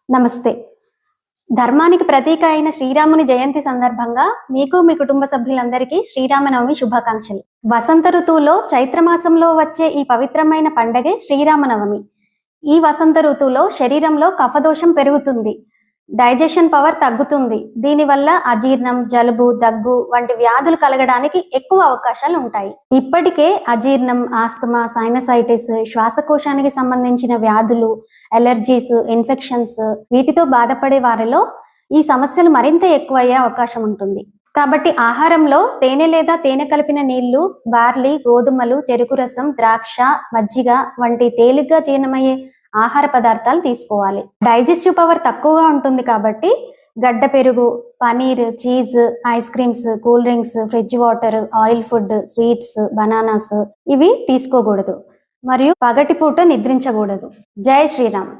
నమస్తే. ధర్మానికి ప్రతీక అయిన శ్రీరాముని జయంతి సందర్భంగా మీకు మీ కుటుంబ సభ్యులందరికీ శ్రీరామనవమి శుభాకాంక్షలు. వసంత ఋతువులో చైత్రమాసంలో వచ్చే ఈ పవిత్రమైన పండగే శ్రీరామనవమి. ఈ వసంత ఋతువులో శరీరంలో కఫదోషం పెరుగుతుంది, డైజెషన్ పవర్ తగ్గుతుంది. దీనివల్ల అజీర్ణం, జలుబు, దగ్గు వంటి వ్యాధులు కలగడానికి ఎక్కువ అవకాశాలు ఉంటాయి. ఇప్పటికే అజీర్ణం, ఆస్తమా, సైనసైటిస్, శ్వాసకోశానికి సంబంధించిన వ్యాధులు, అలర్జీస్, ఇన్ఫెక్షన్స్ వీటితో బాధపడే వారిలో ఈ సమస్యలు మరింత ఎక్కువయ్యే అవకాశం ఉంటుంది. కాబట్టి ఆహారంలో తేనె లేదా తేనె కలిపిన నీళ్లు, బార్లీ, గోధుమలు, చెరుకు రసం, ద్రాక్ష, మజ్జిగ వంటి తేలిగ్గా జీర్ణమయ్యే ఆహార పదార్థాలు తీసుకోవాలి. డైజెస్టివ్ పవర్ తక్కువగా ఉంటుంది కాబట్టి గడ్డ పెరుగు, paneer, cheese, ice creams, cool drinks, fridge water, oil food, sweets, bananas ఇవి తీసుకోకూడదు. మరియు పగటిపూట నిద్రించకూడదు. జై శ్రీరామ్.